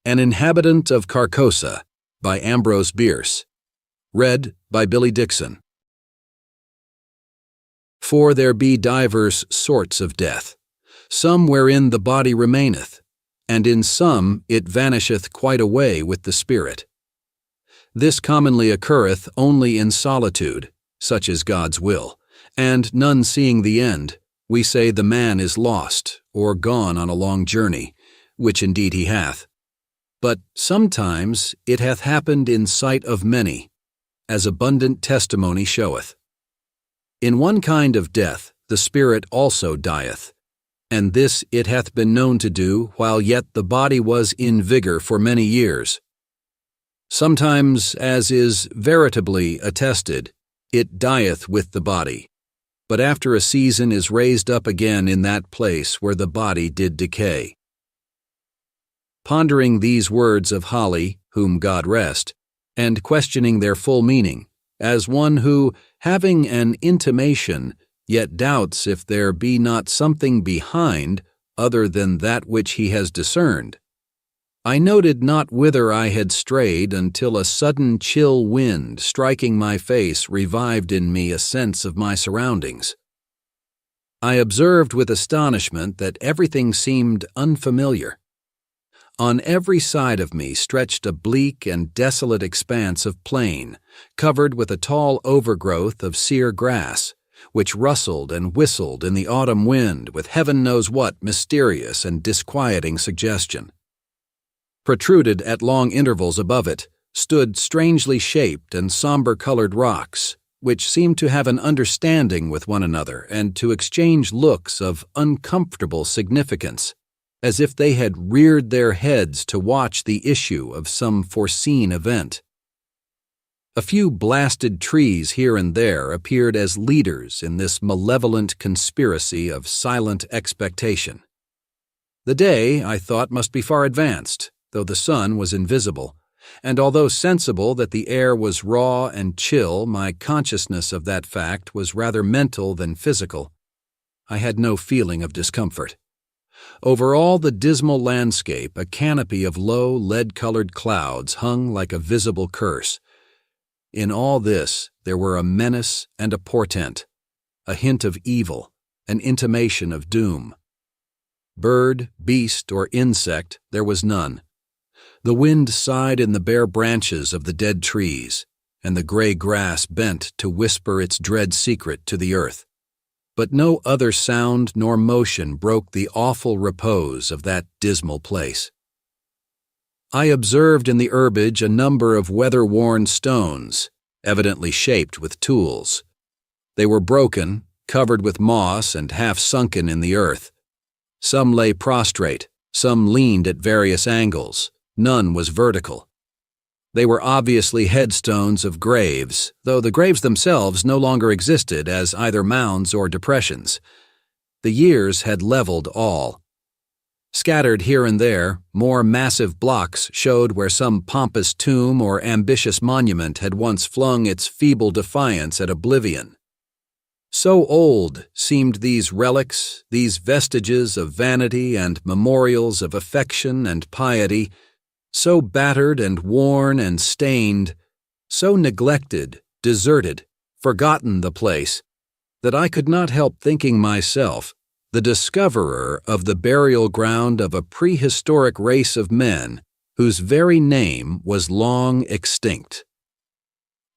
An Inhabitant of Carcosa by Ambrose Bierce. Read by Billy Dixon. For there be divers sorts of death, some wherein the body remaineth, and in some it vanisheth quite away with the spirit. This commonly occurreth only in solitude, such is God's will, and none seeing the end, we say the man is lost, or gone on a long journey, which indeed he hath. But sometimes it hath happened in sight of many, as abundant testimony showeth. In one kind of death the spirit also dieth, and this it hath been known to do while yet the body was in vigor for many years. Sometimes, as is veritably attested, it dieth with the body, but after a season is raised up again in that place where the body did decay. Pondering these words of Holly, whom God rest, and questioning their full meaning, as one who, having an intimation, yet doubts if there be not something behind other than that which he has discerned, I noted not whither I had strayed until a sudden chill wind striking my face revived in me a sense of my surroundings. I observed with astonishment that everything seemed unfamiliar. On every side of me stretched a bleak and desolate expanse of plain, covered with a tall overgrowth of sere grass, which rustled and whistled in the autumn wind with heaven knows what mysterious and disquieting suggestion. Protruded at long intervals above it stood strangely shaped and somber-colored rocks, which seemed to have an understanding with one another and to exchange looks of uncomfortable significance, as if they had reared their heads to watch the issue of some foreseen event. A few blasted trees here and there appeared as leaders in this malevolent conspiracy of silent expectation. The day, I thought, must be far advanced, though the sun was invisible, and although sensible that the air was raw and chill, my consciousness of that fact was rather mental than physical. I had no feeling of discomfort. Over all the dismal landscape a canopy of low, lead-colored clouds hung like a visible curse. In all this there were a menace and a portent, a hint of evil, an intimation of doom. Bird, beast, or insect there was none. The wind sighed in the bare branches of the dead trees, and the gray grass bent to whisper its dread secret to the earth. But no other sound nor motion broke the awful repose of that dismal place. I observed in the herbage a number of weather-worn stones, evidently shaped with tools. They were broken, covered with moss, and half sunken in the earth. Some lay prostrate, some leaned at various angles, none was vertical. They were obviously headstones of graves, though the graves themselves no longer existed as either mounds or depressions. The years had leveled all. Scattered here and there, more massive blocks showed where some pompous tomb or ambitious monument had once flung its feeble defiance at oblivion. So old seemed these relics, these vestiges of vanity and memorials of affection and piety, so battered and worn and stained, so neglected, deserted, forgotten the place, that I could not help thinking myself the discoverer of the burial ground of a prehistoric race of men whose very name was long extinct.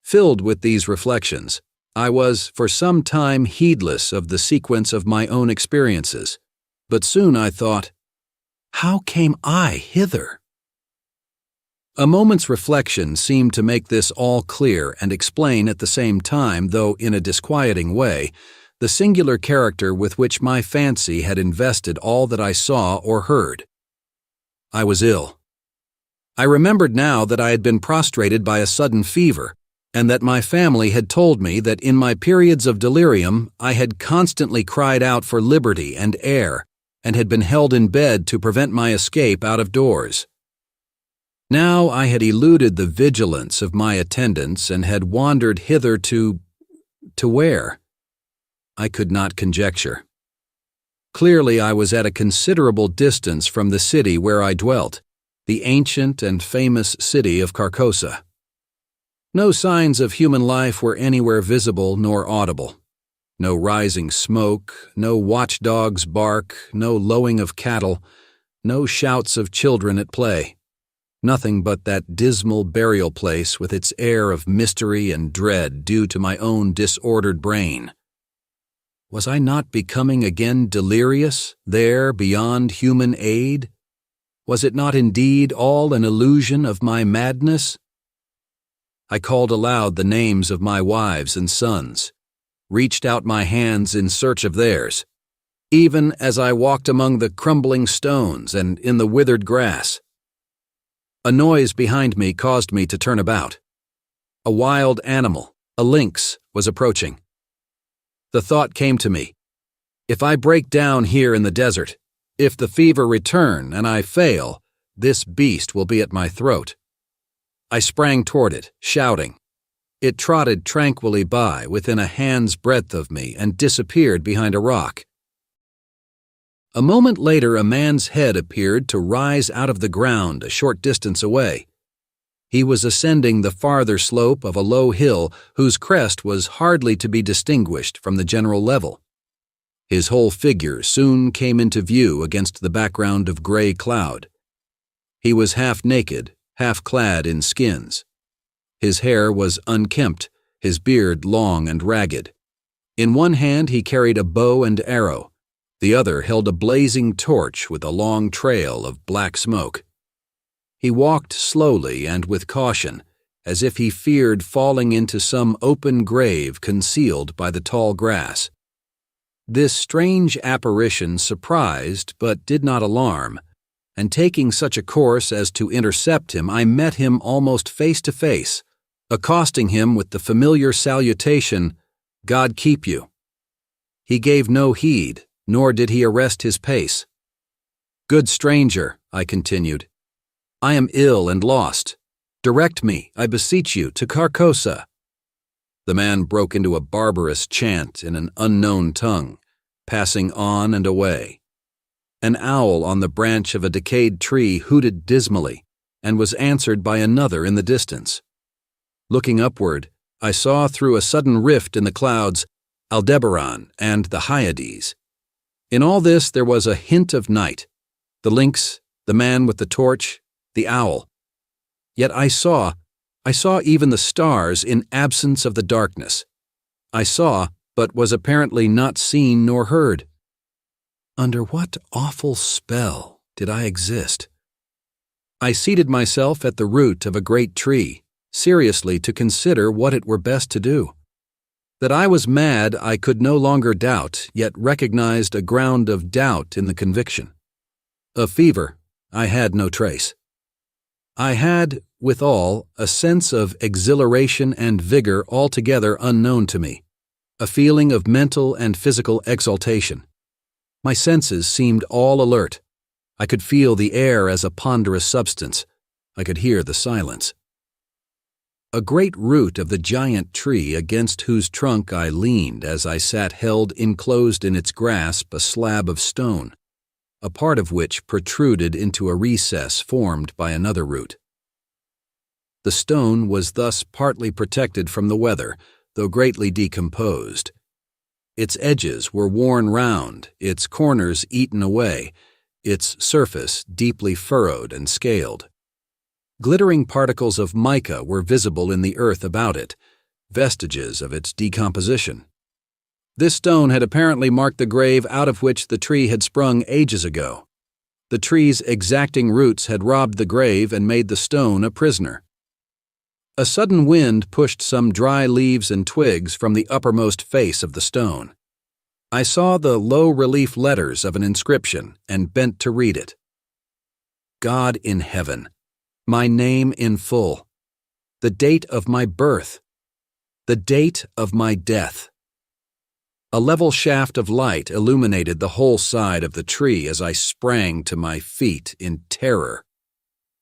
Filled with these reflections, I was for some time heedless of the sequence of my own experiences, but soon I thought, how came I hither? A moment's reflection seemed to make this all clear and explain at the same time, though in a disquieting way, the singular character with which my fancy had invested all that I saw or heard. I was ill. I remembered now that I had been prostrated by a sudden fever, and that my family had told me that in my periods of delirium I had constantly cried out for liberty and air, and had been held in bed to prevent my escape out of doors. Now I had eluded the vigilance of my attendants and had wandered hither to where? I could not conjecture. Clearly I was at a considerable distance from the city where I dwelt, the ancient and famous city of Carcosa. No signs of human life were anywhere visible nor audible. No rising smoke, no watchdogs' bark, no lowing of cattle, no shouts of children at play. Nothing but that dismal burial place with its air of mystery and dread due to my own disordered brain. Was I not becoming again delirious, there beyond human aid? Was it not indeed all an illusion of my madness? I called aloud the names of my wives and sons, reached out my hands in search of theirs, even as I walked among the crumbling stones and in the withered grass. A noise behind me caused me to turn about. A wild animal, a lynx, was approaching. The thought came to me, if I break down here in the desert, if the fever return and I fail, this beast will be at my throat. I sprang toward it, shouting. It trotted tranquilly by within a hand's breadth of me and disappeared behind a rock. A moment later, a man's head appeared to rise out of the ground a short distance away. He was ascending the farther slope of a low hill whose crest was hardly to be distinguished from the general level. His whole figure soon came into view against the background of gray cloud. He was half naked, half clad in skins. His hair was unkempt, his beard long and ragged. In one hand he carried a bow and arrow. The other held a blazing torch with a long trail of black smoke. He walked slowly and with caution, as if he feared falling into some open grave concealed by the tall grass. This strange apparition surprised but did not alarm, and taking such a course as to intercept him, I met him almost face to face, accosting him with the familiar salutation, "God keep you." He gave no heed, nor did he arrest his pace. "Good stranger," I continued, "I am ill and lost. Direct me, I beseech you, to Carcosa." The man broke into a barbarous chant in an unknown tongue, passing on and away. An owl on the branch of a decayed tree hooted dismally, and was answered by another in the distance. Looking upward, I saw through a sudden rift in the clouds Aldebaran and the Hyades. In all this there was a hint of night, the lynx, the man with the torch, the owl. Yet I saw even the stars in absence of the darkness. I saw, but was apparently not seen nor heard. Under what awful spell did I exist? I seated myself at the root of a great tree, seriously to consider what it were best to do. That I was mad I could no longer doubt, yet recognized a ground of doubt in the conviction. Of fever, I had no trace. I had, withal, a sense of exhilaration and vigor altogether unknown to me, a feeling of mental and physical exaltation. My senses seemed all alert. I could feel the air as a ponderous substance. I could hear the silence. A great root of the giant tree against whose trunk I leaned as I sat held enclosed in its grasp a slab of stone, a part of which protruded into a recess formed by another root. The stone was thus partly protected from the weather, though greatly decomposed. Its edges were worn round, its corners eaten away, its surface deeply furrowed and scaled. Glittering particles of mica were visible in the earth about it, vestiges of its decomposition. This stone had apparently marked the grave out of which the tree had sprung ages ago. The tree's exacting roots had robbed the grave and made the stone a prisoner. A sudden wind pushed some dry leaves and twigs from the uppermost face of the stone. I saw the low-relief letters of an inscription and bent to read it. God in heaven, my name in full, the date of my birth, the date of my death. A level shaft of light illuminated the whole side of the tree as I sprang to my feet in terror.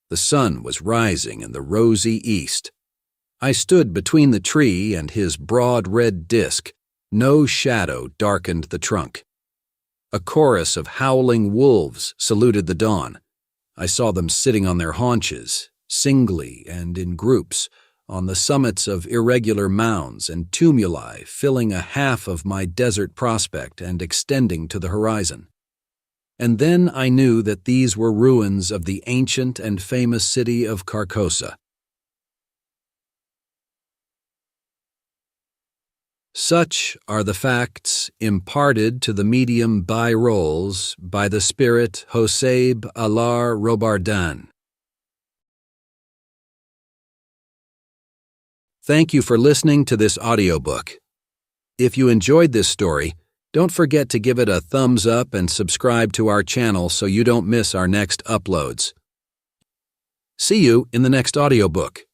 The sun was rising in the rosy east. I stood between the tree and his broad red disk. No shadow darkened the trunk. A chorus of howling wolves saluted the dawn. I saw them sitting on their haunches, singly and in groups, on the summits of irregular mounds and tumuli filling a half of my desert prospect and extending to the horizon. And then I knew that these were ruins of the ancient and famous city of Carcosa. Such are the facts imparted to the medium by rolls by the spirit Hoseib Alar Robardan. Thank you for listening to this audiobook. If you enjoyed this story, don't forget to give it a thumbs up and subscribe to our channel so you don't miss our next uploads. See you in the next audiobook.